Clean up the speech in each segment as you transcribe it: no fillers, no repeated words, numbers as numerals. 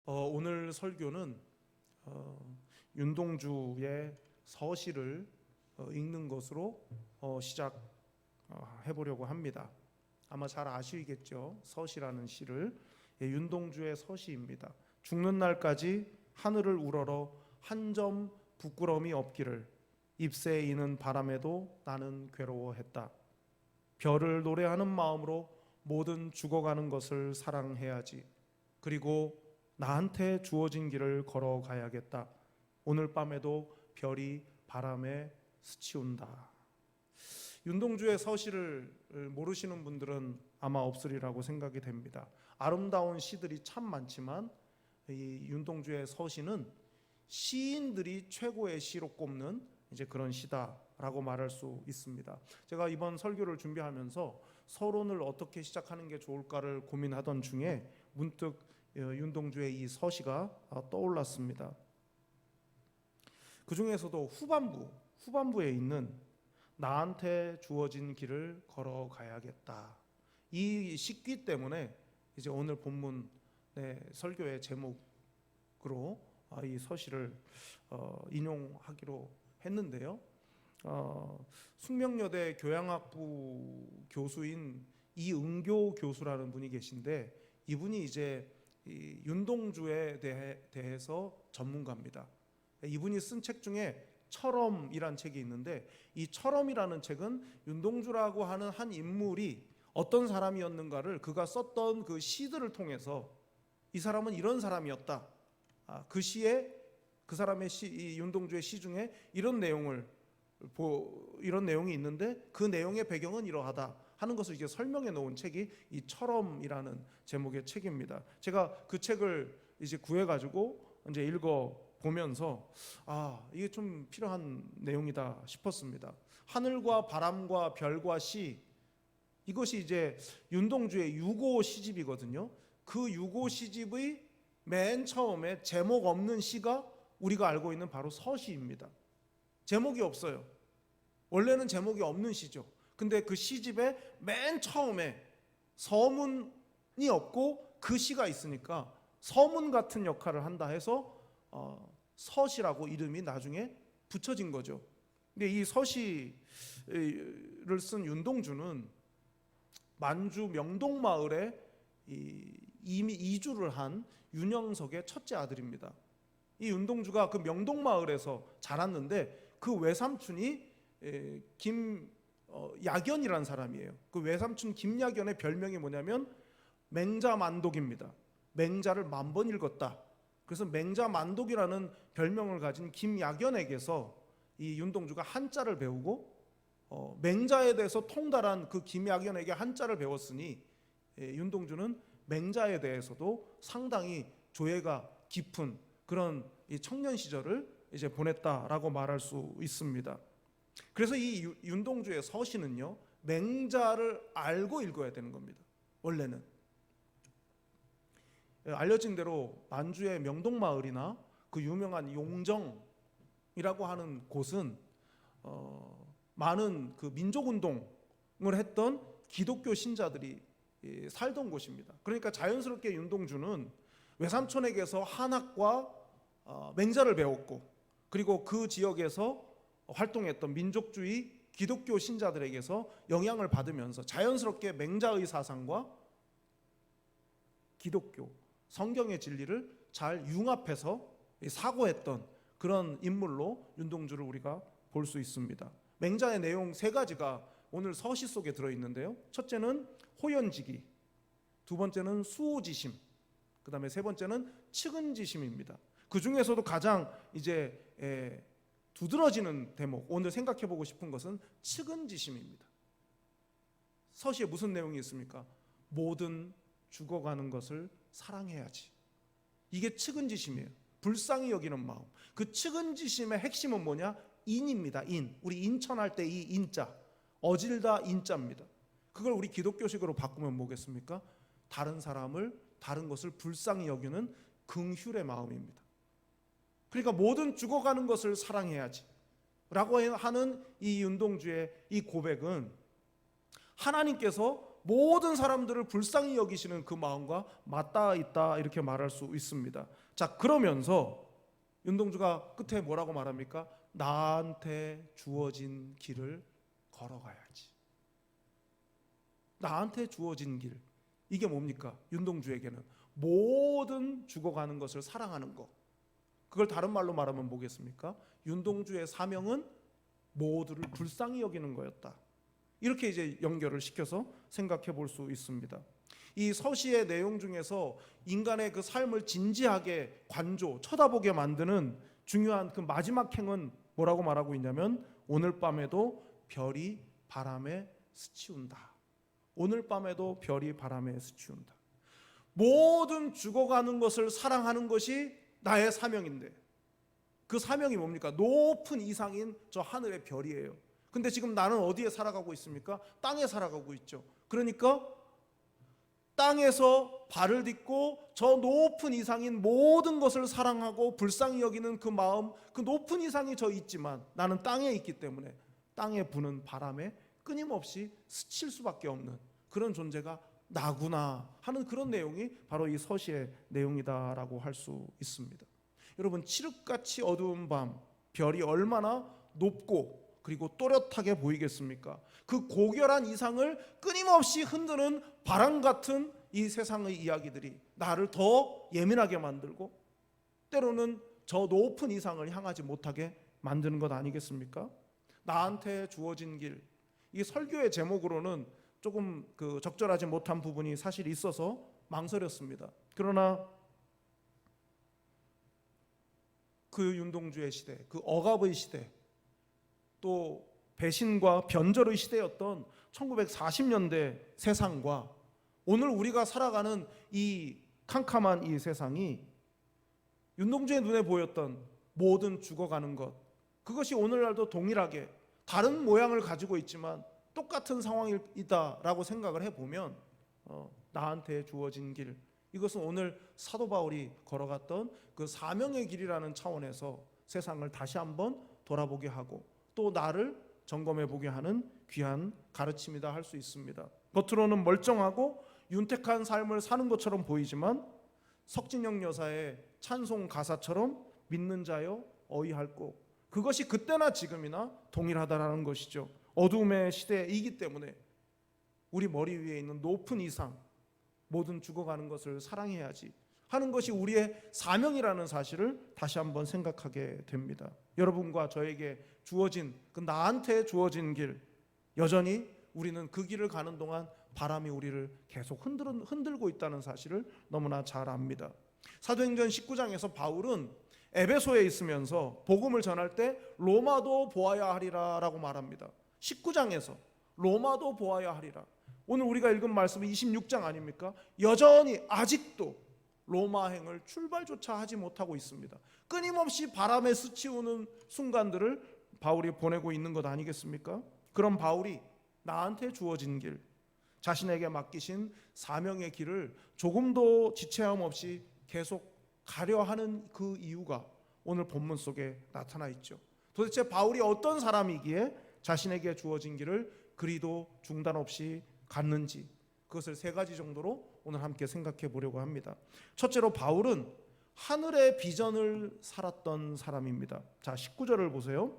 오늘 설교는 윤동주의 서시를 읽는 것으로 시작해 보려고 합니다. 아마 잘 아시겠죠? 서시라는 시를. 윤동주의 서시입니다. 죽는 날까지 하늘을 우러러 한 점 부끄러움이 없기를, 잎새에 이는 바람에도 나는 괴로워했다. 별을 노래하는 마음으로 모든 죽어가는 것을 사랑해야지. 그리고 나한테 주어진 길을 걸어가야겠다. 오늘 밤에도 별이 바람에 스치운다. 윤동주의 서시를 모르시는 분들은 아마 없으리라고 생각이 됩니다. 아름다운 시들이 참 많지만 이 윤동주의 서시는 시인들이 최고의 시로 꼽는 그런 시다라고 말할 수 있습니다. 제가 이번 설교를 준비하면서 서론을 어떻게 시작하는 게 좋을까를 고민하던 중에 문득 윤동주의 이 서시가 떠올랐습니다. 그 중에서도 후반부에 있는 나한테 주어진 길을 걸어가야겠다. 이 시기 때문에 이제 오늘 본문 설교의 제목으로 이 서시를 인용하기로 했는데요. 숙명여대 교양학부 교수인 이은교 교수라는 분이 계신데, 이분이 이제 이 윤동주에 대해서 전문가입니다. 이분이 쓴 책 중에 철엄이란 책이 있는데, 이 철엄이라는 책은 윤동주라고 하는 한 인물이 어떤 사람이었는가를 그가 썼던 그 시들을 통해서 이 사람은 이런 사람이었다. 그 시에 그 사람의 시, 이 윤동주의 시 중에 이런 내용이 있는데 그 내용의 배경은 이러하다 하는 것을 이제 설명해 놓은 책이 이 철엄이라는 제목의 책입니다. 제가 그 책을 이제 구해 가지고 이제 읽어 보면서 이게 좀 필요한 내용이다 싶었습니다. 하늘과 바람과 별과 시, 이것이 이제 윤동주의 유고 시집이거든요. 그 유고 시집의 맨 처음에 제목 없는 시가 우리가 알고 있는 바로 서시입니다. 제목이 없어요. 원래는 제목이 없는 시죠. 근데 그 시집의 맨 처음에 서문이 없고 그 시가 있으니까 서문 같은 역할을 한다 해서 서시라고 이름이 나중에 붙여진 거죠. 근데 이 서시를 쓴 윤동주는 만주 명동마을에 이미 이주를 한 윤영석의 첫째 아들입니다. 이 윤동주가 그 명동마을에서 자랐는데 그 외삼촌이 김야견이라는 사람이에요. 그 외삼촌 김야견의 별명이 뭐냐면 맹자만독입니다. 맹자를 10,000번 읽었다. 그래서 맹자만독이라는 별명을 가진 김야견에게서 이 윤동주가 한자를 배우고 맹자에 대해서 통달한 그 김야견에게 한자를 배웠으니 윤동주는 맹자에 대해서도 상당히 조예가 깊은 그런 이 청년 시절을 이제 보냈다라고 말할 수 있습니다. 그래서 이 윤동주의 서시는요, 맹자를 알고 읽어야 되는 겁니다. 원래는 알려진 대로 만주의 명동마을이나 그 유명한 용정이라고 하는 곳은 많은 그 민족운동을 했던 기독교 신자들이 살던 곳입니다. 그러니까 자연스럽게 윤동주는 외삼촌에게서 한학과 맹자를 배웠고, 그리고 그 지역에서 활동했던 민족주의 기독교 신자들에게서 영향을 받으면서 자연스럽게 맹자의 사상과 기독교 성경의 진리를 잘 융합해서 사고했던 그런 인물로 윤동주를 우리가 볼 수 있습니다. 맹자의 내용 3가지가 오늘 서시 속에 들어있는데요. 첫째는 호연지기, 두 번째는 수호지심, 그 다음에 세 번째는 측은지심입니다. 그 중에서도 가장 이제 두드러지는 대목, 오늘 생각해보고 싶은 것은 측은지심입니다. 서시에 무슨 내용이 있습니까? 모든 죽어가는 것을 사랑해야지. 이게 측은지심이에요. 불쌍히 여기는 마음. 그 측은지심의 핵심은 뭐냐? 인입니다. 인. 우리 인천할 때 이 인자, 어질다 인자입니다. 그걸 우리 기독교식으로 바꾸면 뭐겠습니까? 다른 사람을, 다른 것을 불쌍히 여기는 긍휼의 마음입니다. 그러니까 모든 죽어가는 것을 사랑해야지 라고 하는 이 윤동주의 이 고백은 하나님께서 모든 사람들을 불쌍히 여기시는 그 마음과 맞닿아 있다, 이렇게 말할 수 있습니다. 자, 그러면서 윤동주가 끝에 뭐라고 말합니까? 나한테 주어진 길을 걸어가야지. 나한테 주어진 길, 이게 뭡니까? 윤동주에게는 모든 죽어가는 것을 사랑하는 것. 그걸 다른 말로 말하면 뭐겠습니까? 윤동주의 사명은 모두를 불쌍히 여기는 거였다. 이렇게 이제 연결을 시켜서 생각해 볼 수 있습니다. 이 서시의 내용 중에서 인간의 그 삶을 진지하게 쳐다보게 만드는 중요한 그 마지막 행은 뭐라고 말하고 있냐면, 오늘 밤에도 별이 바람에 스치운다. 오늘 밤에도 별이 바람에 스치운다. 모든 죽어가는 것을 사랑하는 것이 나의 사명인데, 그 사명이 뭡니까? 높은 이상인 저 하늘의 별이에요. 근데 지금 나는 어디에 살아가고 있습니까? 땅에 살아가고 있죠. 그러니까 땅에서 발을 딛고 저 높은 이상인 모든 것을 사랑하고 불쌍히 여기는 그 마음, 그 높은 이상이 저 있지만 나는 땅에 있기 때문에 땅에 부는 바람에 끊임없이 스칠 수밖에 없는 그런 존재가 나구나 하는 그런 내용이 바로 이 서시의 내용이다라고 할 수 있습니다. 여러분, 칠흑같이 어두운 밤, 별이 얼마나 높고 그리고 또렷하게 보이겠습니까? 그 고결한 이상을 끊임없이 흔드는 바람 같은 이 세상의 이야기들이 나를 더 예민하게 만들고 때로는 저 높은 이상을 향하지 못하게 만드는 것 아니겠습니까? 나한테 주어진 길, 이 설교의 제목으로는 조금 적절하지 못한 부분이 사실 있어서 망설였습니다. 그러나 그 윤동주의 시대, 그 억압의 시대, 또 배신과 변절의 시대였던 1940년대 세상과 오늘 우리가 살아가는 이 캄캄한 이 세상이 윤동주의 눈에 보였던 모든 죽어가는 것, 그것이 오늘날도 동일하게 다른 모양을 가지고 있지만 똑같은 상황이다라고 생각을 해보면 나한테 주어진 길, 이것은 오늘 사도 바울이 걸어갔던 그 사명의 길이라는 차원에서 세상을 다시 한번 돌아보게 하고 또 나를 점검해 보게 하는 귀한 가르침이다 할 수 있습니다. 겉으로는 멀쩡하고 윤택한 삶을 사는 것처럼 보이지만 석진영 여사의 찬송 가사처럼 믿는 자여 어이할꼬, 그것이 그때나 지금이나 동일하다라는 것이죠. 어둠의 시대이기 때문에 우리 머리 위에 있는 높은 이상, 모든 죽어가는 것을 사랑해야지 하는 것이 우리의 사명이라는 사실을 다시 한번 생각하게 됩니다. 여러분과 저에게 주어진, 그 나한테 주어진 길, 여전히 우리는 그 길을 가는 동안 바람이 우리를 계속 흔들고 있다는 사실을 너무나 잘 압니다. 사도행전 19장에서 바울은 에베소에 있으면서 복음을 전할 때 로마도 보아야 하리라 라고 말합니다. 19장에서 로마도 보아야 하리라. 오늘 우리가 읽은 말씀은 26장 아닙니까? 여전히 아직도 로마행을 출발조차 하지 못하고 있습니다. 끊임없이 바람에 스치우는 순간들을 바울이 보내고 있는 것 아니겠습니까? 그럼 바울이 나한테 주어진 길, 자신에게 맡기신 사명의 길을 조금도 지체함 없이 계속 가려 하는 그 이유가 오늘 본문 속에 나타나 있죠. 도대체 바울이 어떤 사람이기에 자신에게 주어진 길을 그리도 중단 없이 갔는지, 그것을 세 가지 정도로 오늘 함께 생각해 보려고 합니다. 첫째로 바울은 하늘의 비전을 살았던 사람입니다. 자, 19절을 보세요.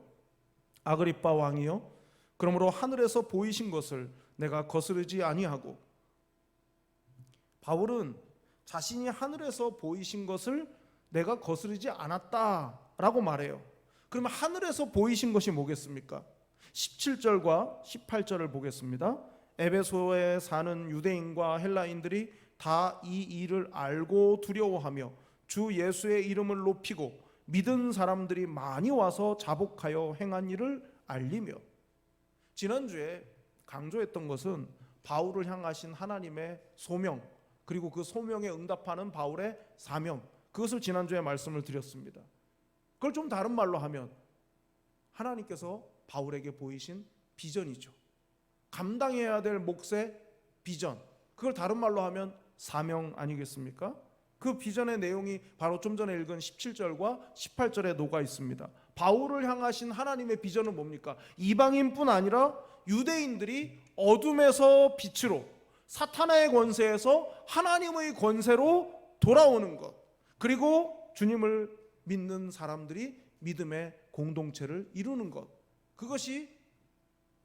아그리빠 왕이여, 그러므로 하늘에서 보이신 것을 내가 거스르지 아니하고, 바울은 자신이 하늘에서 보이신 것을 내가 거스르지 않았다라고 말해요. 그러면 하늘에서 보이신 것이 뭐겠습니까? 17절과 18절을 보겠습니다. 에베소에 사는 유대인과 헬라인들이 다 이 일을 알고 두려워하며 주 예수의 이름을 높이고 믿은 사람들이 많이 와서 자복하여 행한 일을 알리며, 지난주에 강조했던 것은 바울을 향하신 하나님의 소명, 그리고 그 소명에 응답하는 바울의 사명, 그것을 지난주에 말씀을 드렸습니다. 그걸 좀 다른 말로 하면 하나님께서 바울에게 보이신 비전이죠. 감당해야 될 몫의 비전, 그걸 다른 말로 하면 사명 아니겠습니까? 그 비전의 내용이 바로 좀 전에 읽은 17절과 18절에 녹아 있습니다. 바울을 향하신 하나님의 비전은 뭡니까? 이방인뿐 아니라 유대인들이 어둠에서 빛으로, 사탄의 권세에서 하나님의 권세로 돌아오는 것, 그리고 주님을 믿는 사람들이 믿음의 공동체를 이루는 것, 그것이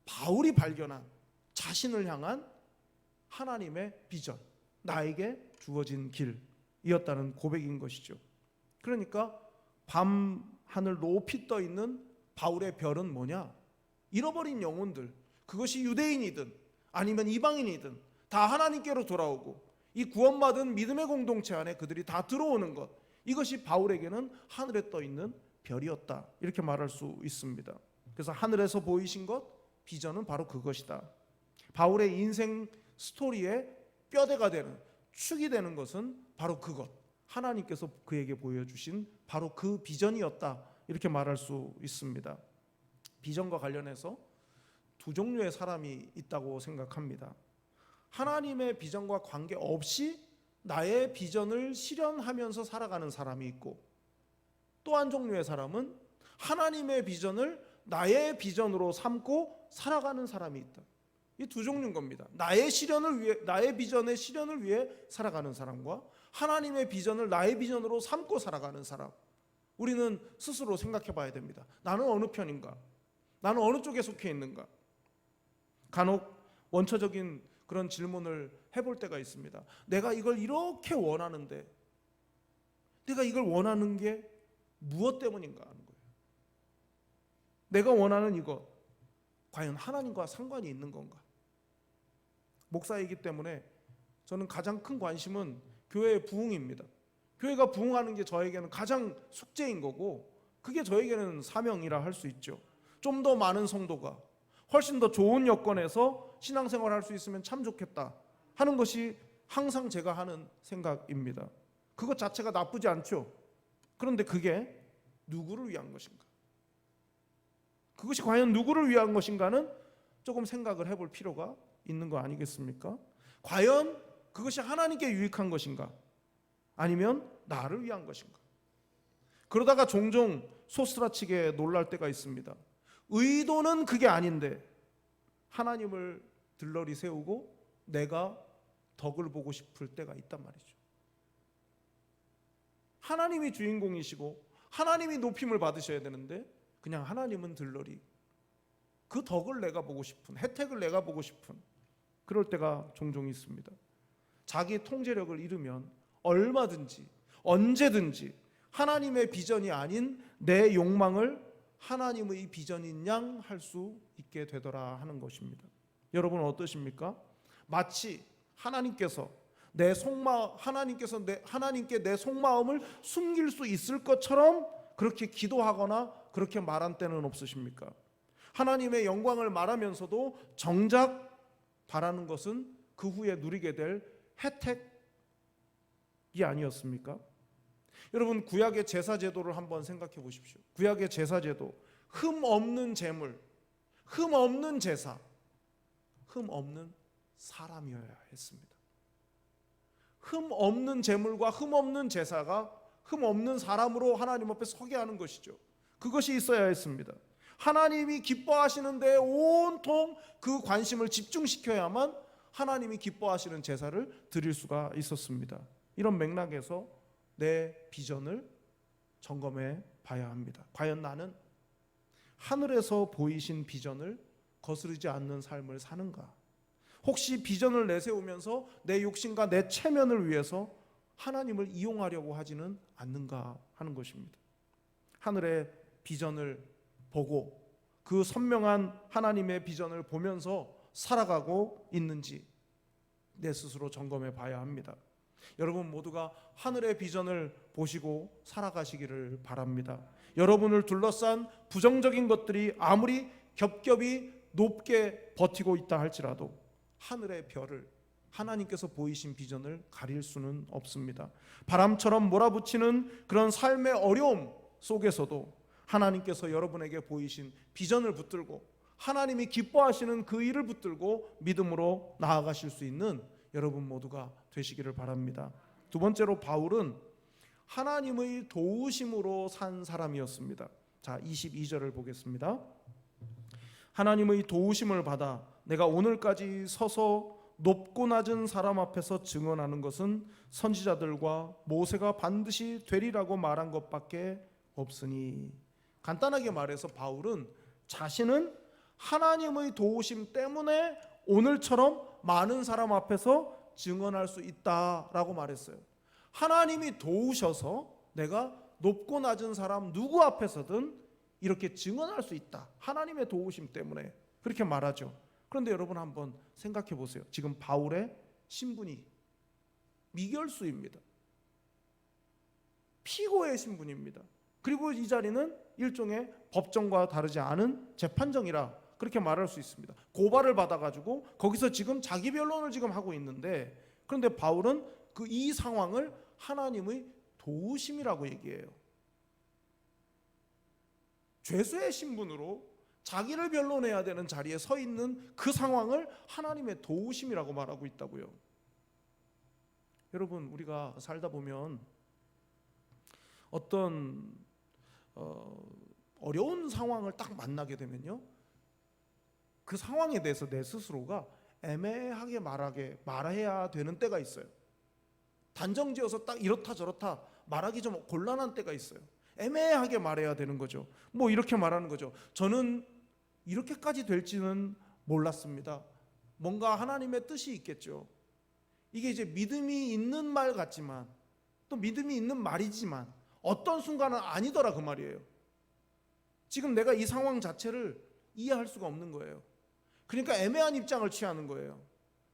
바울이 발견한 자신을 향한 하나님의 비전, 나에게 주어진 길이었다는 고백인 것이죠. 그러니까 밤 하늘 높이 떠 있는 바울의 별은 뭐냐? 잃어버린 영혼들, 그것이 유대인이든 아니면 이방인이든 다 하나님께로 돌아오고 이 구원받은 믿음의 공동체 안에 그들이 다 들어오는 것, 이것이 바울에게는 하늘에 떠 있는 별이었다, 이렇게 말할 수 있습니다. 그래서 하늘에서 보이신 것, 비전은 바로 그것이다. 바울의 인생 스토리의 뼈대가 되는, 축이 되는 것은 바로 그것, 하나님께서 그에게 보여주신 바로 그 비전이었다, 이렇게 말할 수 있습니다. 비전과 관련해서 두 종류의 사람이 있다고 생각합니다. 하나님의 비전과 관계없이 나의 비전을 실현하면서 살아가는 사람이 있고, 또 한 종류의 사람은 하나님의 비전을 나의 비전으로 삼고 살아가는 사람이 있다. 이 두 종류인 겁니다. 나의 비전의 실현을 위해 살아가는 사람과 하나님의 비전을 나의 비전으로 삼고 살아가는 사람. 우리는 스스로 생각해 봐야 됩니다. 나는 어느 편인가? 나는 어느 쪽에 속해 있는가? 간혹 원초적인 그런 질문을 해볼 때가 있습니다. 내가 이걸 이렇게 원하는데 내가 이걸 원하는 게 무엇 때문인가 하는 거예요. 내가 원하는 이것, 과연 하나님과 상관이 있는 건가? 목사이기 때문에 저는 가장 큰 관심은 교회의 부흥입니다. 교회가 부흥하는 게 저에게는 가장 숙제인 거고, 그게 저에게는 사명이라 할 수 있죠. 좀 더 많은 성도가 훨씬 더 좋은 여건에서 신앙생활을 할 수 있으면 참 좋겠다 하는 것이 항상 제가 하는 생각입니다. 그것 자체가 나쁘지 않죠. 그런데 그게 누구를 위한 것인가? 그것이 과연 누구를 위한 것인가는 조금 생각을 해볼 필요가 있는 거 아니겠습니까? 과연 그것이 하나님께 유익한 것인가? 아니면 나를 위한 것인가? 그러다가 종종 소스라치게 놀랄 때가 있습니다. 의도는 그게 아닌데 하나님을 들러리 세우고 내가 덕을 보고 싶을 때가 있단 말이죠. 하나님이 주인공이시고 하나님이 높임을 받으셔야 되는데 그냥 하나님은 들러리, 그 덕을 내가 보고 싶은, 혜택을 내가 보고 싶은 그럴 때가 종종 있습니다. 자기 통제력을 잃으면 얼마든지 언제든지 하나님의 비전이 아닌 내 욕망을 하나님의 비전인 양 할 수 있게 되더라 하는 것입니다. 여러분 어떠십니까? 마치 하나님께서 하나님께 내 속마음을 숨길 수 있을 것처럼 그렇게 기도하거나 그렇게 말한 때는 없으십니까? 하나님의 영광을 말하면서도 정작 바라는 것은 그 후에 누리게 될 혜택이 아니었습니까? 여러분, 구약의 제사 제도를 한번 생각해 보십시오. 구약의 제사 제도, 흠 없는 제물, 흠 없는 제사, 흠 없는 사람이어야 했습니다. 흠 없는 제물과 흠 없는 제사가 흠 없는 사람으로 하나님 앞에 서게 하는 것이죠. 그것이 있어야 했습니다. 하나님이 기뻐하시는 데에 온통 그 관심을 집중시켜야만 하나님이 기뻐하시는 제사를 드릴 수가 있었습니다. 이런 맥락에서 내 비전을 점검해 봐야 합니다. 과연 나는 하늘에서 보이신 비전을 거스르지 않는 삶을 사는가? 혹시 비전을 내세우면서 내 욕심과 내 체면을 위해서 하나님을 이용하려고 하지는 않는가 하는 것입니다. 하늘의 비전을 보고 그 선명한 하나님의 비전을 보면서 살아가고 있는지 내 스스로 점검해 봐야 합니다. 여러분 모두가 하늘의 비전을 보시고 살아가시기를 바랍니다. 여러분을 둘러싼 부정적인 것들이 아무리 겹겹이 높게 버티고 있다 할지라도 하늘의 별을, 하나님께서 보이신 비전을 가릴 수는 없습니다. 바람처럼 몰아붙이는 그런 삶의 어려움 속에서도 하나님께서 여러분에게 보이신 비전을 붙들고 하나님이 기뻐하시는 그 일을 붙들고 믿음으로 나아가실 수 있는 여러분 모두가 되시기를 바랍니다. 두 번째로 바울은 하나님의 도우심으로 산 사람이었습니다. 자, 22절을 보겠습니다. 하나님의 도우심을 받아 내가 오늘까지 서서 높고 낮은 사람 앞에서 증언하는 것은 선지자들과 모세가 반드시 되리라고 말한 것밖에 없으니. 간단하게 말해서 바울은 자신은 하나님의 도우심 때문에 오늘처럼 많은 사람 앞에서 증언할 수 있다라고 말했어요. 하나님이 도우셔서 내가 높고 낮은 사람 누구 앞에서든 이렇게 증언할 수 있다. 하나님의 도우심 때문에 그렇게 말하죠. 그런데 여러분 한번 생각해 보세요. 지금 바울의 신분이 미결수입니다. 피고의 신분입니다. 그리고 이 자리는 일종의 법정과 다르지 않은 재판정이라 그렇게 말할 수 있습니다. 고발을 받아가지고 거기서 지금 자기 변론을 지금 하고 있는데, 그런데 바울은 그 이 상황을 하나님의 도우심이라고 얘기해요. 죄수의 신분으로 자기를 변론해야 되는 자리에 서 있는 그 상황을 하나님의 도우심이라고 말하고 있다고요. 여러분, 우리가 살다 보면 어떤 어려운 상황을 딱 만나게 되면요, 그 상황에 대해서 내 스스로가 애매하게 말해야 되는 때가 있어요. 단정지어서 딱 이렇다 저렇다 말하기 좀 곤란한 때가 있어요. 애매하게 말해야 되는 거죠. 뭐 이렇게 말하는 거죠. 저는 이렇게까지 될지는 몰랐습니다. 뭔가 하나님의 뜻이 있겠죠. 이게 이제 믿음이 있는 말 같지만, 또 믿음이 있는 말이지만 어떤 순간은 아니더라 그 말이에요. 지금 내가 이 상황 자체를 이해할 수가 없는 거예요. 그러니까 애매한 입장을 취하는 거예요.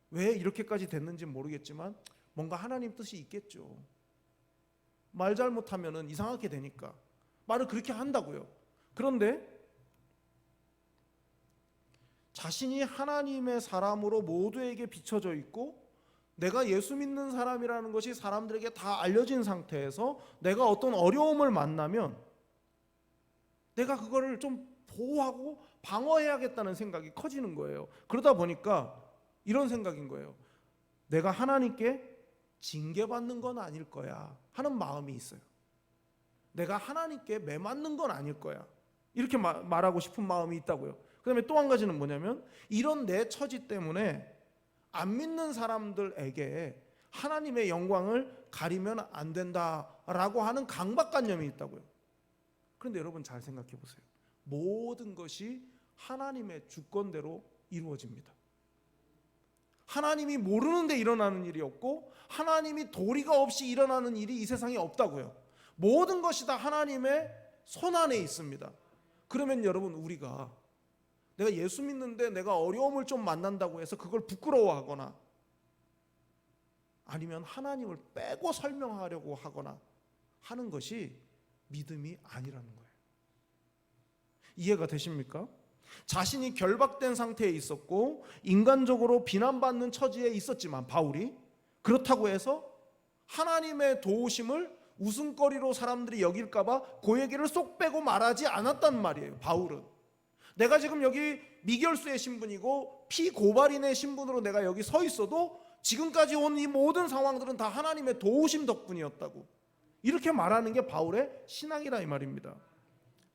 왜 이렇게까지 됐는지 모르겠지만 뭔가 하나님 뜻이 있겠죠. 말 잘못하면 이상하게 되니까 말을 그렇게 한다고요. 그런데 자신이 하나님의 사람으로 모두에게 비춰져 있고 내가 예수 믿는 사람이라는 것이 사람들에게 다 알려진 상태에서 내가 어떤 어려움을 만나면 내가 그거를 좀 보호하고 방어해야겠다는 생각이 커지는 거예요. 그러다 보니까 이런 생각인 거예요. 내가 하나님께 징계받는 건 아닐 거야 하는 마음이 있어요. 내가 하나님께 매맞는 건 아닐 거야 이렇게 말하고 싶은 마음이 있다고요. 그 다음에 또 한 가지는 뭐냐면, 이런 내 처지 때문에 안 믿는 사람들에게 하나님의 영광을 가리면 안 된다라고 하는 강박관념이 있다고요. 그런데 여러분 잘 생각해 보세요. 모든 것이 하나님의 주권대로 이루어집니다. 하나님이 모르는데 일어나는 일이 없고 하나님이 도리가 없이 일어나는 일이 이 세상에 없다고요. 모든 것이 다 하나님의 손안에 있습니다. 그러면 여러분, 우리가 내가 예수 믿는데 내가 어려움을 좀 만난다고 해서 그걸 부끄러워하거나 아니면 하나님을 빼고 설명하려고 하거나 하는 것이 믿음이 아니라는 거예요. 이해가 되십니까? 자신이 결박된 상태에 있었고 인간적으로 비난받는 처지에 있었지만 바울이 그렇다고 해서 하나님의 도우심을 웃음거리로 사람들이 여길까봐 그 얘기를 쏙 빼고 말하지 않았단 말이에요. 바울은 내가 지금 여기 미결수의 신분이고 피고발인의 신분으로 내가 여기 서 있어도 지금까지 온 이 모든 상황들은 다 하나님의 도우심 덕분이었다고 이렇게 말하는 게 바울의 신앙이라 이 말입니다.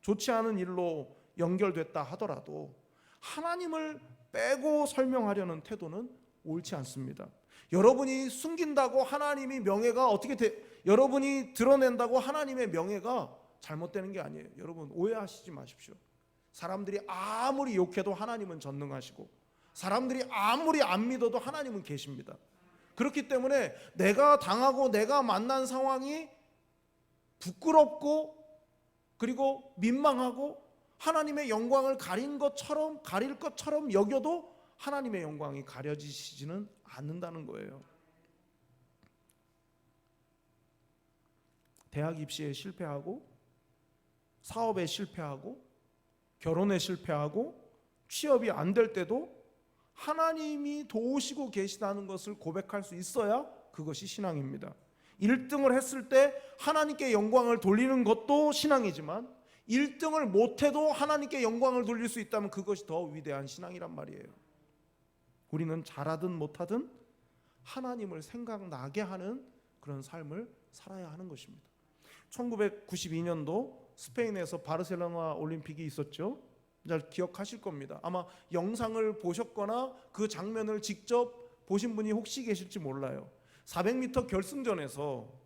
좋지 않은 일로 연결됐다 하더라도 하나님을 빼고 설명하려는 태도는 옳지 않습니다. 여러분이 숨긴다고 하나님이 명예가 여러분이 드러낸다고 하나님의 명예가 잘못되는 게 아니에요. 여러분 오해하시지 마십시오. 사람들이 아무리 욕해도 하나님은 전능하시고 사람들이 아무리 안 믿어도 하나님은 계십니다. 그렇기 때문에 내가 당하고 내가 만난 상황이 부끄럽고 그리고 민망하고 하나님의 영광을 가릴 것처럼 여겨도 하나님의 영광이 가려지지는 않는다는 거예요. 대학 입시에 실패하고 사업에 실패하고 결혼에 실패하고 취업이 안 될 때도 하나님이 도우시고 계시다는 것을 고백할 수 있어야 그것이 신앙입니다. 1등을 했을 때 하나님께 영광을 돌리는 것도 신앙이지만 1등을 못해도 하나님께 영광을 돌릴 수 있다면 그것이 더 위대한 신앙이란 말이에요. 우리는 잘하든 못하든 하나님을 생각나게 하는 그런 삶을 살아야 하는 것입니다. 1992년도 스페인에서 바르셀로나 올림픽이 있었죠. 잘 기억하실 겁니다. 아마 영상을 보셨거나 그 장면을 직접 보신 분이 혹시 계실지 몰라요. 400m 결승전에서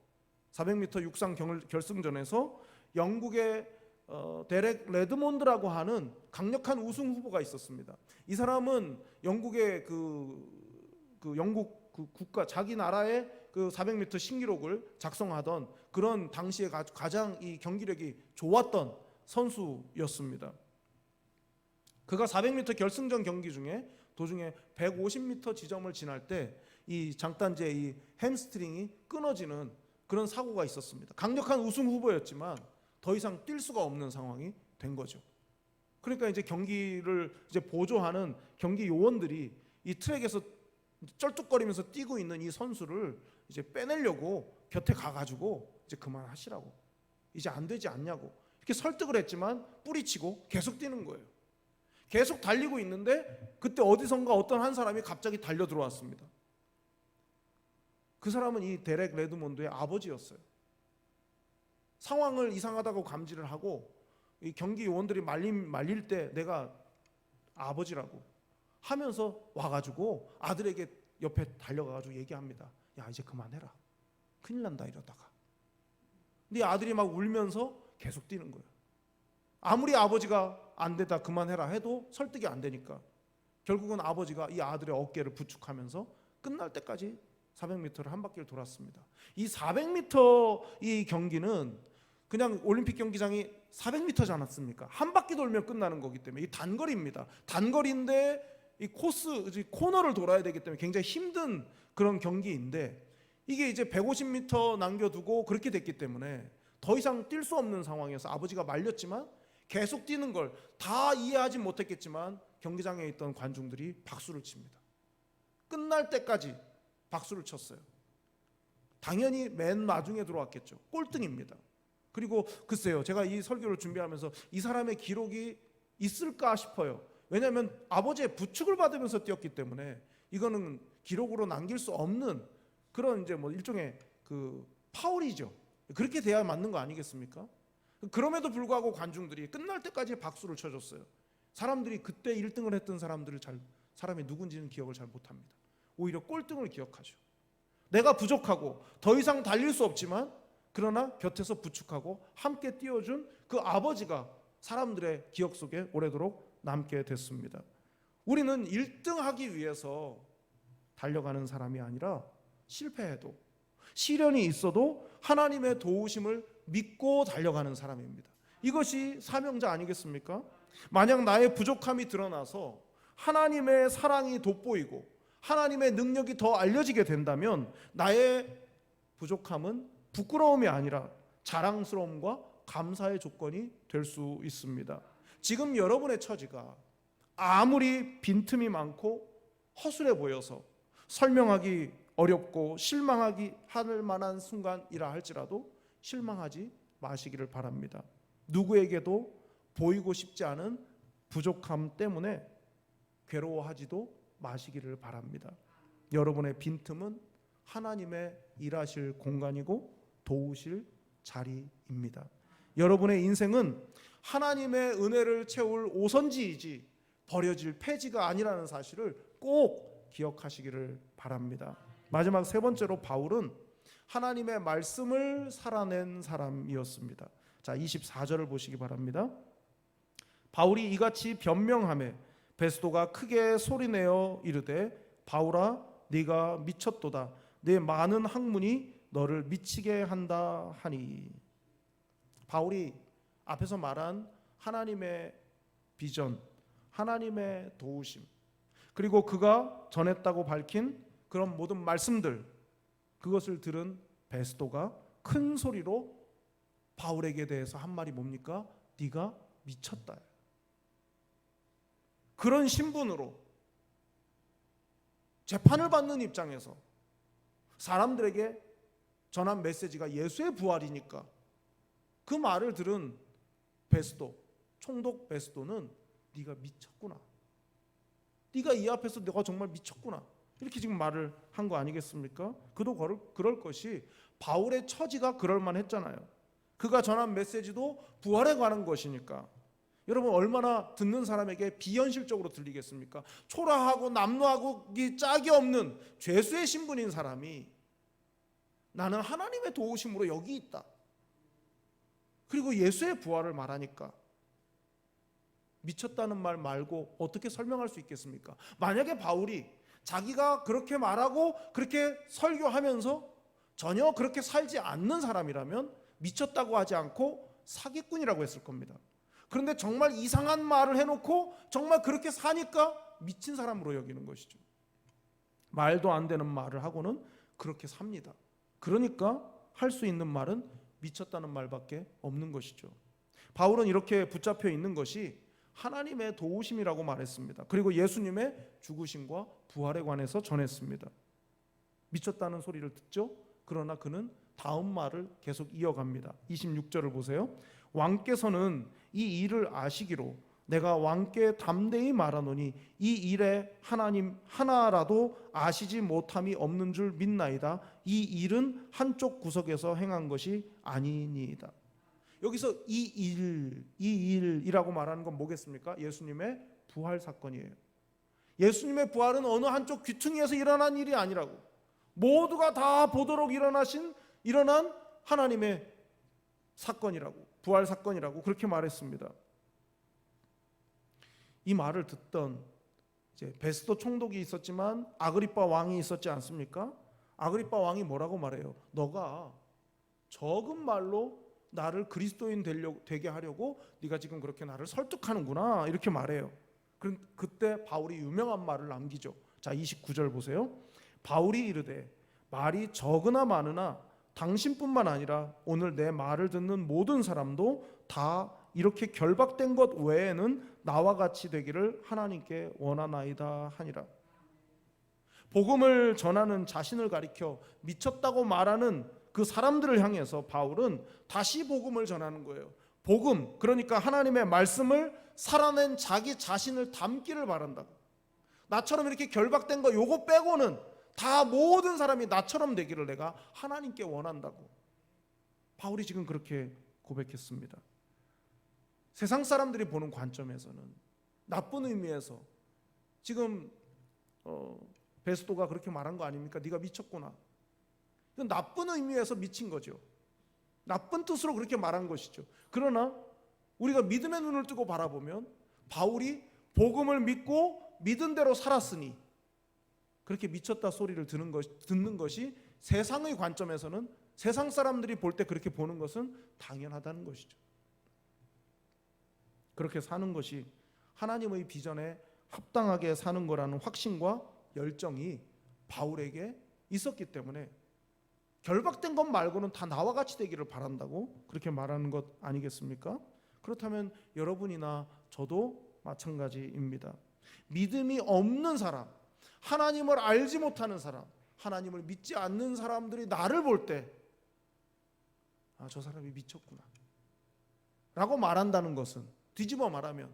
400m 육상 결승전에서 영국의 데렉 레드몬드라고 하는 강력한 우승 후보가 있었습니다. 이 사람은 영국의 영국 국가 자기 나라의 그 400m 신기록을 작성하던 그런 당시에 가장 이 경기력이 좋았던 선수였습니다. 그가 400m 결승전 경기 중에 도중에 150m 지점을 지날 때 이 장단제 이 햄스트링이 끊어지는 그런 사고가 있었습니다. 강력한 우승 후보였지만 더 이상 뛸 수가 없는 상황이 된 거죠. 그러니까 이제 경기를 이제 보조하는 경기 요원들이 이 트랙에서 쩔뚝거리면서 뛰고 있는 이 선수를 이제 빼내려고 곁에 가가지고 이제 그만하시라고, 이제 안 되지 않냐고 이렇게 설득을 했지만 뿌리치고 계속 뛰는 거예요. 계속 달리고 있는데 그때 어디선가 어떤 한 사람이 갑자기 달려 들어왔습니다. 그 사람은 이 데렉 레드몬드의 아버지였어요. 상황을 이상하다고 감지를 하고 이 경기 요원들이 말릴 때 내가 아버지라고 하면서 와가지고 아들에게 옆에 달려가가지고 얘기합니다. 야, 이제 그만해라. 큰일 난다 이러다가. 근데 아들이 막 울면서 계속 뛰는 거예요. 아무리 아버지가 안 되다 그만해라 해도 설득이 안 되니까 결국은 아버지가 이 아들의 어깨를 부축하면서 끝날 때까지 400m를 한 바퀴를 돌았습니다. 이 400m 이 경기는 그냥 올림픽 경기장이 400m지 않았습니까? 한 바퀴 돌면 끝나는 거기 때문에 이 단거리입니다. 단거리인데 이 코너를 돌아야 되기 때문에 굉장히 힘든 그런 경기인데 이게 이제 150m 남겨두고 그렇게 됐기 때문에 더 이상 뛸 수 없는 상황이어서 아버지가 말렸지만 계속 뛰는 걸 다 이해하지 못했겠지만 경기장에 있던 관중들이 박수를 칩니다. 끝날 때까지 박수를 쳤어요. 당연히 맨 마중에 들어왔겠죠. 꼴등입니다. 그리고 글쎄요, 제가 이 설교를 준비하면서 이 사람의 기록이 있을까 싶어요. 왜냐하면 아버지의 부축을 받으면서 뛰었기 때문에 이거는 기록으로 남길 수 없는 그런 이제 뭐 일종의 그 파울이죠. 그렇게 돼야 맞는 거 아니겠습니까? 그럼에도 불구하고 관중들이 끝날 때까지 박수를 쳐줬어요. 사람들이 그때 1등을 했던 사람이 누군지는 기억을 잘 못합니다. 오히려 꼴등을 기억하죠. 내가 부족하고 더 이상 달릴 수 없지만 그러나 곁에서 부축하고 함께 뛰어준 그 아버지가 사람들의 기억 속에 오래도록 남게 됐습니다. 우리는 1등하기 위해서 달려가는 사람이 아니라 실패해도 시련이 있어도 하나님의 도우심을 믿고 달려가는 사람입니다. 이것이 사명자 아니겠습니까? 만약 나의 부족함이 드러나서 하나님의 사랑이 돋보이고 하나님의 능력이 더 알려지게 된다면 나의 부족함은 부끄러움이 아니라 자랑스러움과 감사의 조건이 될 수 있습니다. 지금 여러분의 처지가 아무리 빈틈이 많고 허술해 보여서 설명하기 어렵고 실망하기 할 만한 순간이라 할지라도 실망하지 마시기를 바랍니다. 누구에게도 보이고 싶지 않은 부족함 때문에 괴로워하지도 마시기를 바랍니다. 여러분의 빈틈은 하나님의 일하실 공간이고 도우실 자리입니다. 여러분의 인생은 하나님의 은혜를 채울 오선지이지 버려질 폐지가 아니라는 사실을 꼭 기억하시기를 바랍니다. 마지막 세 번째로 바울은 하나님의 말씀을 살아낸 사람이었습니다. 자, 24절을 보시기 바랍니다. 바울이 이같이 변명하매 베스도가 크게 소리내어 이르되 바울아 네가 미쳤도다. 내 많은 학문이 너를 미치게 한다 하니. 바울이 앞에서 말한 하나님의 비전, 하나님의 도우심, 그리고 그가 전했다고 밝힌 그런 모든 말씀들, 그것을 들은 베스도가 큰 소리로 바울에게 대해서 한 말이 뭡니까? 네가 미쳤다. 그런 신분으로 재판을 받는 입장에서 사람들에게 전한 메시지가 예수의 부활이니까 그 말을 들은 베스도, 총독 베스도는 네가 미쳤구나. 네가 이 앞에서 내가 정말 미쳤구나. 이렇게 지금 말을 한 거 아니겠습니까? 그도 그럴 것이 바울의 처지가 그럴 만했잖아요. 그가 전한 메시지도 부활에 관한 것이니까. 여러분 얼마나 듣는 사람에게 비현실적으로 들리겠습니까? 초라하고 남루하고 짝이 없는 죄수의 신분인 사람이 나는 하나님의 도우심으로 여기 있다. 그리고 예수의 부활을 말하니까 미쳤다는 말 말고 어떻게 설명할 수 있겠습니까? 만약에 바울이 자기가 그렇게 말하고 그렇게 설교하면서 전혀 그렇게 살지 않는 사람이라면 미쳤다고 하지 않고 사기꾼이라고 했을 겁니다. 그런데 정말 이상한 말을 해놓고 정말 그렇게 사니까 미친 사람으로 여기는 것이죠. 말도 안 되는 말을 하고는 그렇게 삽니다. 그러니까 할 수 있는 말은 미쳤다는 말밖에 없는 것이죠. 바울은 이렇게 붙잡혀 있는 것이 하나님의 도우심이라고 말했습니다. 그리고 예수님의 죽으심과 부활에 관해서 전했습니다. 미쳤다는 소리를 듣죠. 그러나 그는 다음 말을 계속 이어갑니다. 26절을 보세요. 왕께서는 이 일을 아시기로 내가 왕께 담대히 말하노니 이 일에 하나님 하나라도 아시지 못함이 없는 줄 믿나이다. 이 일은 한쪽 구석에서 행한 것이 아니니이다. 여기서 이 일이라고 말하는 건 뭐겠습니까? 예수님의 부활 사건이에요. 예수님의 부활은 어느 한쪽 귀퉁이에서 일어난 일이 아니라고, 모두가 다 보도록 일어난 하나님의 사건이라고, 부활 사건이라고 그렇게 말했습니다. 이 말을 듣던 이제 베스도 총독이 있었지만 아그리빠 왕이 있었지 않습니까? 아그리빠 왕이 뭐라고 말해요? 너가 적은 말로 나를 그리스도인 되게 하려고 네가 지금 그렇게 나를 설득하는구나, 이렇게 말해요. 그때 바울이 유명한 말을 남기죠. 자, 29절 보세요. 바울이 이르되 말이 적으나 많으나 당신뿐만 아니라 오늘 내 말을 듣는 모든 사람도 다 이렇게 결박된 것 외에는 나와 같이 되기를 하나님께 원하나이다 하니라. 복음을 전하는 자신을 가리켜 미쳤다고 말하는 그 사람들을 향해서 바울은 다시 복음을 전하는 거예요. 복음, 그러니까 하나님의 말씀을 살아낸 자기 자신을 담기를 바란다고. 나처럼 이렇게 결박된 거 요거 빼고는 다 모든 사람이 나처럼 되기를 내가 하나님께 원한다고. 바울이 지금 그렇게 고백했습니다. 세상 사람들이 보는 관점에서는 나쁜 의미에서 지금 베스도가 그렇게 말한 거 아닙니까? 네가 미쳤구나. 이건 나쁜 의미에서 미친 거죠. 나쁜 뜻으로 그렇게 말한 것이죠. 그러나 우리가 믿음의 눈을 뜨고 바라보면 바울이 복음을 믿고 믿은 대로 살았으니 그렇게 미쳤다 소리를 듣는 것이 세상의 관점에서는, 세상 사람들이 볼 때 그렇게 보는 것은 당연하다는 것이죠. 그렇게 사는 것이 하나님의 비전에 합당하게 사는 거라는 확신과 열정이 바울에게 있었기 때문에 결박된 것 말고는 다 나와 같이 되기를 바란다고 그렇게 말하는 것 아니겠습니까? 그렇다면 여러분이나 저도 마찬가지입니다. 믿음이 없는 사람, 하나님을 알지 못하는 사람, 하나님을 믿지 않는 사람들이 나를 볼 때 저 사람이 미쳤구나 라고 말한다는 것은, 뒤집어 말하면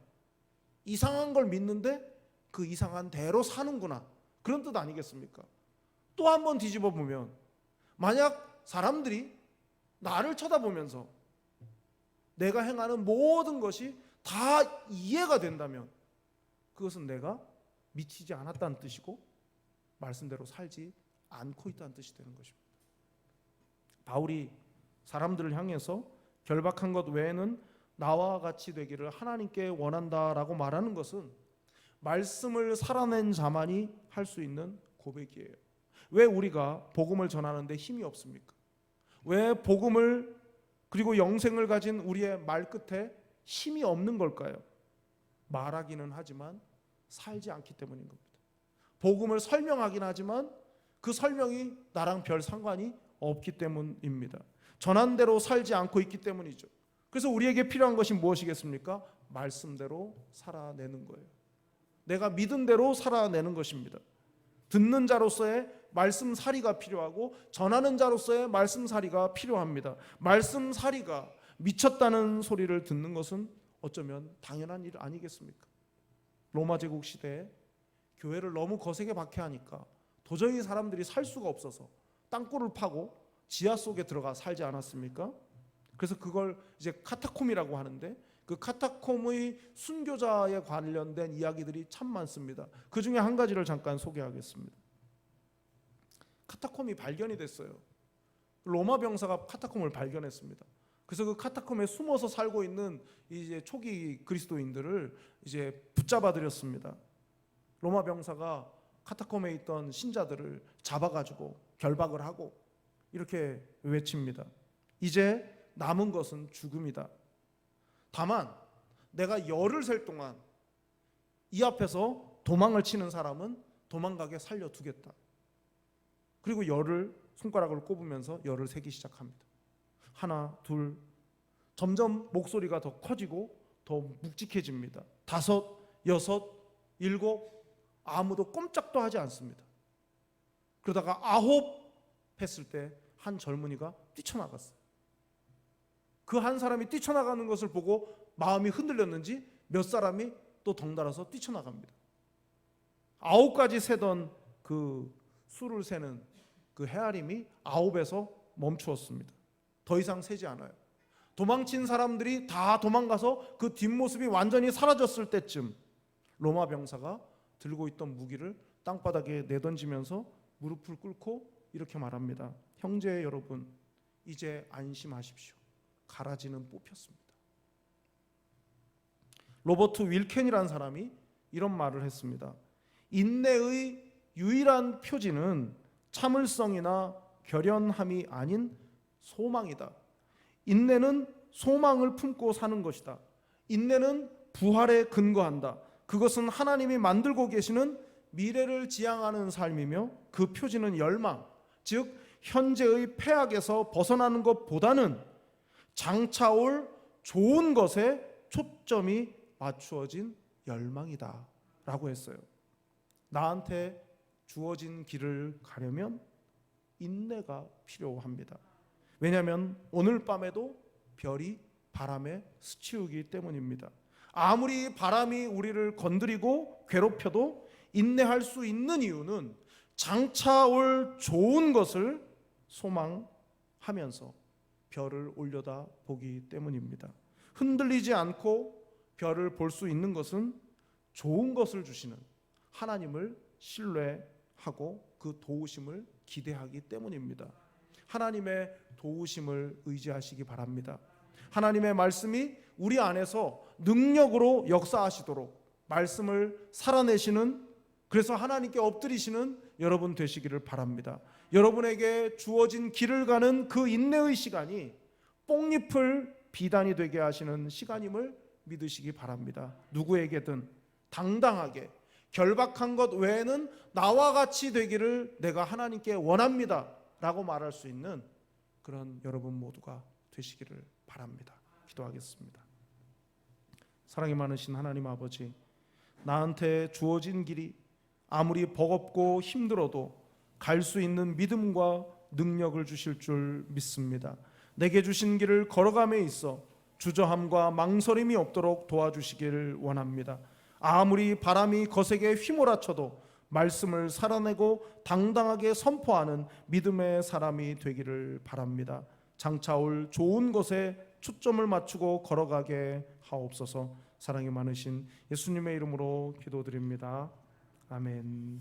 이상한 걸 믿는데 그 이상한 대로 사는구나, 그런 뜻 아니겠습니까? 또 한 번 뒤집어 보면 만약 사람들이 나를 쳐다보면서 내가 행하는 모든 것이 다 이해가 된다면 그것은 내가 미치지 않았다는 뜻이고 말씀대로 살지 않고 있다는 뜻이 되는 것입니다. 바울이 사람들을 향해서 결박한 것 외에는 나와 같이 되기를 하나님께 원한다라고 말하는 것은 말씀을 살아낸 자만이 할 수 있는 고백이에요. 왜 우리가 복음을 전하는데 힘이 없습니까? 왜 복음을 그리고 영생을 가진 우리의 말끝에 힘이 없는 걸까요? 말하기는 하지만 살지 않기 때문인 겁니다. 복음을 설명하긴 하지만 그 설명이 나랑 별 상관이 없기 때문입니다. 전한 대로 살지 않고 있기 때문이죠. 그래서 우리에게 필요한 것이 무엇이겠습니까? 말씀대로 살아내는 거예요. 내가 믿은 대로 살아내는 것입니다. 듣는 자로서의 말씀살이가 필요하고 전하는 자로서의 말씀살이가 필요합니다. 말씀살이가 미쳤다는 소리를 듣는 것은 어쩌면 당연한 일 아니겠습니까? 로마 제국 시대에 교회를 너무 거세게 박해하니까 도저히 사람들이 살 수가 없어서 땅굴을 파고 지하 속에 들어가 살지 않았습니까? 그래서 그걸 이제 카타콤이라고 하는데, 그 그 카타콤의 순교자에 관련된 이야기들이 참 많습니다. 그 중에 한 가지를 잠깐 소개하겠습니다. 카타콤이 발견이 됐어요. 로마 병사가 카타콤을 발견했습니다. 그래서 그 카타콤에 숨어서 살고 있는 이제 초기 그리스도인들을 이제 붙잡아들였습니다. 로마 병사가 카타콤에 있던 신자들을 잡아가지고 결박을 하고 이렇게 외칩니다. 이제 남은 것은 죽음이다. 다만 내가 열을 셀 동안 이 앞에서 도망을 치는 사람은 도망가게 살려두겠다. 그리고 열을 손가락을 꼽으면서 열을 세기 시작합니다. 하나, 둘, 점점 목소리가 더 커지고 더 묵직해집니다. 5, 6, 7, 아무도 꼼짝도 하지 않습니다. 그러다가 9 했을 때 한 젊은이가 뛰쳐나갔어요. 그 한 사람이 뛰쳐나가는 것을 보고 마음이 흔들렸는지 몇 사람이 또 덩달아서 뛰쳐나갑니다. 9까지 세던 그 수를 세는 그 헤아림이 9에서 멈추었습니다. 더 이상 세지 않아요. 도망친 사람들이 다 도망가서 그 뒷모습이 완전히 사라졌을 때쯤 로마 병사가 들고 있던 무기를 땅바닥에 내던지면서 무릎을 꿇고 이렇게 말합니다. 형제 여러분, 이제 안심하십시오. 가라지는 뽑혔습니다. 로버트 윌켄이라는 사람이 이런 말을 했습니다. 인내의 유일한 표지는 참을성이나 결연함이 아닌 소망이다. 인내는 소망을 품고 사는 것이다. 인내는 부활에 근거한다. 그것은 하나님이 만들고 계시는 미래를 지향하는 삶이며 그 표지는 열망, 즉 현재의 폐악에서 벗어나는 것보다는 장차올 좋은 것에 초점이 맞추어진 열망이다 라고 했어요. 나한테 주어진 길을 가려면 인내가 필요합니다. 왜냐하면 오늘 밤에도 별이 바람에 스치우기 때문입니다. 아무리 바람이 우리를 건드리고 괴롭혀도 인내할 수 있는 이유는 장차 올 좋은 것을 소망하면서 별을 올려다 보기 때문입니다. 흔들리지 않고 별을 볼 수 있는 것은 좋은 것을 주시는 하나님을 신뢰하고 그 도우심을 기대하기 때문입니다. 하나님의 도우심을 의지하시기 바랍니다. 하나님의 말씀이 우리 안에서 능력으로 역사하시도록 말씀을 살아내시는, 그래서 하나님께 엎드리시는 여러분 되시기를 바랍니다. 여러분에게 주어진 길을 가는 그 인내의 시간이 뽕잎을 비단이 되게 하시는 시간임을 믿으시기 바랍니다. 누구에게든 당당하게 결박한 것 외에는 나와 같이 되기를 내가 하나님께 원합니다 라고 말할 수 있는 그런 여러분 모두가 되시기를 바랍니다. 기도하겠습니다. 사랑이 많으신 하나님 아버지, 나한테 주어진 길이 아무리 버겁고 힘들어도 갈 수 있는 믿음과 능력을 주실 줄 믿습니다. 내게 주신 길을 걸어감에 있어 주저함과 망설임이 없도록 도와주시기를 원합니다. 아무리 바람이 거세게 휘몰아쳐도 말씀을 살아내고 당당하게 선포하는 믿음의 사람이 되기를 바랍니다. 장차 올 좋은 것에 초점을 맞추고 걸어가게 하옵소서. 사랑이 많으신 예수님의 이름으로 기도드립니다. 아멘.